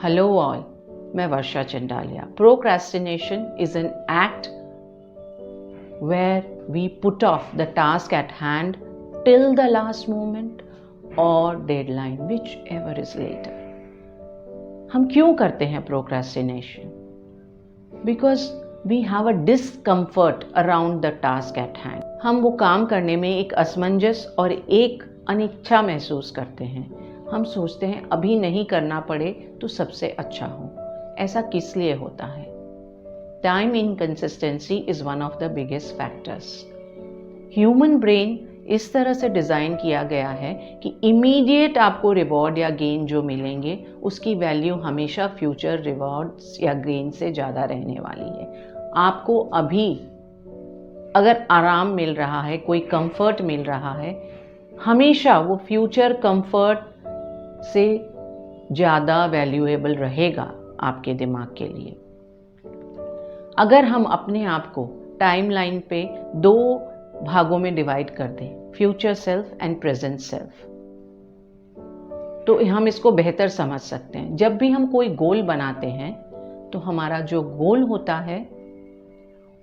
Hello all, मैं Varsha Chandalia. Procrastination is an act where we put off the task at hand till the last moment or deadline, whichever is later. हम क्यों करते हैं procrastination? Because we have a discomfort around the task at hand. हम वो काम करने में एक असमंजस और एक अनिच्छा महसूस करते हैं। हम सोचते हैं अभी नहीं करना पड़े तो सबसे अच्छा हो। ऐसा किस लिए होता है? Time inconsistency is one of the biggest factors. Human brain इस तरह से डिज़ाइन किया गया है कि इमीडिएट आपको रिवॉर्ड या गेन जो मिलेंगे उसकी वैल्यू हमेशा फ्यूचर रिवॉर्ड्स या गेन से ज़्यादा रहने वाली है। आपको अभी अगर आराम मिल रहा है, कोई कंफर्ट मिल रहा है, हमेशा वो फ्यूचर कंफर्ट से ज़्यादा वैल्यूएबल रहेगा आपके दिमाग के लिए। अगर हम अपने आप को टाइमलाइन पे दो भागों में डिवाइड कर दें, future self and present self, तो हम इसको बेहतर समझ सकते हैं। जब भी हम कोई गोल बनाते हैं तो हमारा जो गोल होता है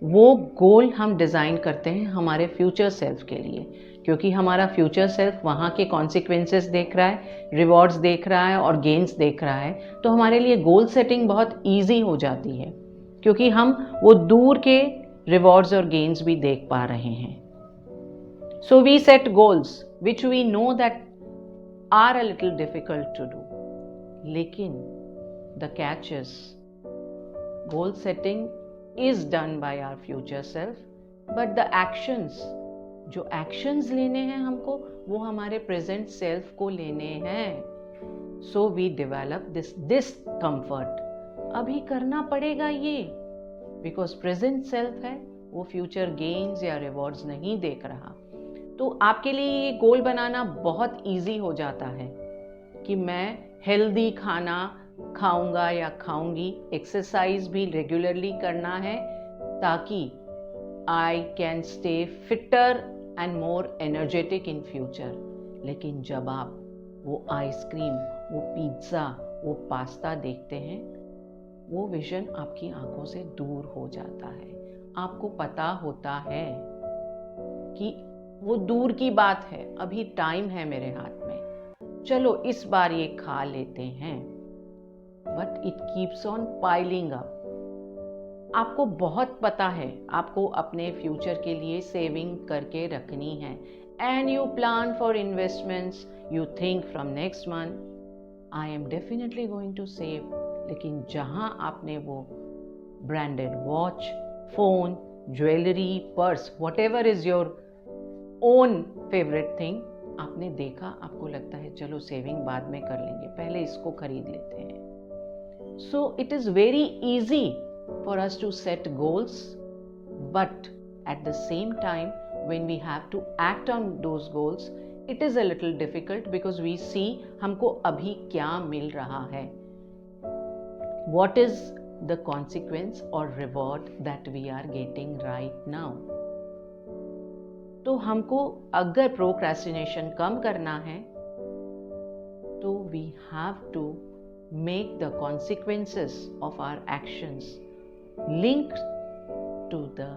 वो गोल हम डिज़ाइन करते हैं हमारे फ्यूचर सेल्फ के लिए, क्योंकि हमारा फ्यूचर सेल्फ वहाँ के कॉन्सिक्वेंसेस देख रहा है, रिवॉर्ड्स देख रहा है और गेन्स देख रहा है। तो हमारे लिए गोल सेटिंग बहुत ईजी हो जाती है, क्योंकि हम वो दूर के रिवॉर्ड्स और गेन्स भी देख पा रहे हैं। So we set goals which we know that are a little difficult to do. लेकिन the catch is goal setting is done by our future self, but the actions, जो actions लेने हैं हमको, वो हमारे present self को लेने हैं। So we develop this discomfort। अभी करना पड़ेगा ये, because present self है, वो future gains या rewards नहीं देख रहा। तो आपके लिए ये गोल बनाना बहुत इजी हो जाता है कि मैं हेल्दी खाना खाऊंगा या खाऊंगी, एक्सरसाइज भी रेगुलरली करना है ताकि I can stay fitter and more energetic in future. लेकिन जब आप वो आइसक्रीम, वो पिज्ज़ा, वो पास्ता देखते हैं, वो विजन आपकी आंखों से दूर हो जाता है। आपको पता होता है कि वो दूर की बात है, अभी टाइम है मेरे हाथ में, चलो इस बार ये खा लेते हैं। But it keeps on piling up. आपको बहुत पता है आपको अपने फ्यूचर के लिए सेविंग करके रखनी है, and you plan for investments. You think from next month I am definitely going to save. लेकिन जहां आपने वो branded watch, phone, jewellery, purse, whatever is your own favourite thing, आपने देखा, आपको लगता है चलो सेविंग बाद में कर लेंगे, पहले इसको खरीद लेते हैं। So it is very easy for us to set goals, but at the same time when we have to act on those goals it is a little difficult, because we see हमको अभी क्या मिल रहा है, what is the consequence और reward that we are getting right now. तो हमको अगर प्रोक्रेस्टिनेशन कम करना है तो we have to make the consequences of our actions link to the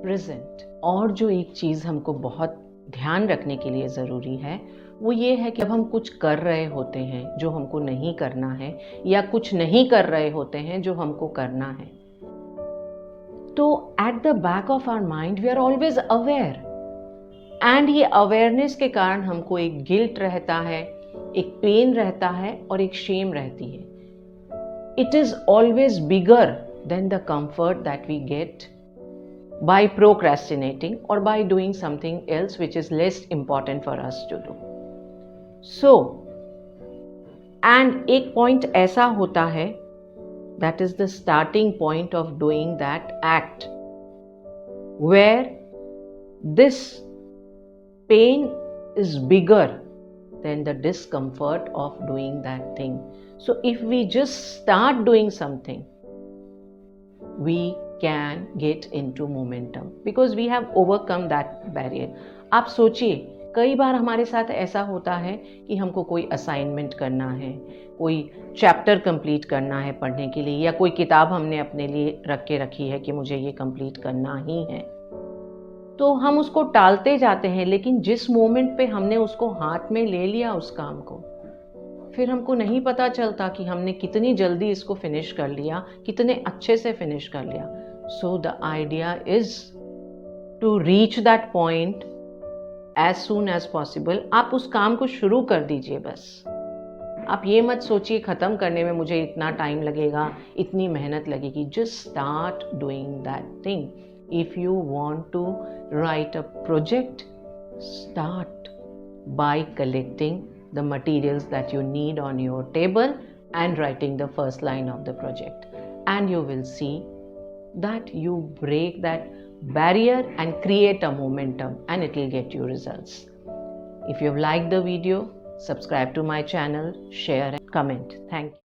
present. और जो एक चीज़ हमको बहुत ध्यान रखने के लिए ज़रूरी है वो ये है कि अब हम कुछ कर रहे होते हैं जो हमको नहीं करना है, या कुछ नहीं कर रहे होते हैं जो हमको करना है, तो at the back of our mind we are always aware. And ये अवेयरनेस के कारण हमको एक गिल्ट रहता है, एक पेन रहता है और एक शेम रहती है। It is always bigger than the comfort that we get by procrastinating और by doing something else which is less important for us to do. So and एक पॉइंट ऐसा होता है that is the starting point of doing that act, where this pain is bigger than the discomfort of doing that thing. So if we just start doing something, we can get into momentum because we have overcome that barrier. आप सोचिए कई बार हमारे साथ ऐसा होता है कि हमको कोई असाइनमेंट करना है, कोई चैप्टर कंप्लीट करना है पढ़ने के लिए, या कोई किताब हमने अपने लिए रख के रखी है कि मुझे ये कंप्लीट करना ही है, तो हम उसको टालते जाते हैं। लेकिन जिस मोमेंट पे हमने उसको हाथ में ले लिया उस काम को, फिर हमको नहीं पता चलता कि हमने कितनी जल्दी इसको फिनिश कर लिया, कितने अच्छे से फिनिश कर लिया। So the idea is to reach that point as soon as possible. आप उस काम को शुरू कर दीजिए बस। आप ये मत सोचिए ख़त्म करने में मुझे इतना टाइम लगेगा, इतनी मेहनत लगेगी। Just start doing that thing. If you want to write a project, start by collecting the materials that you need on your table and writing the first line of the project, and you will see that you break that barrier and create a momentum, and it will get you results. If you've liked the video, subscribe to my channel, share and comment. Thank you.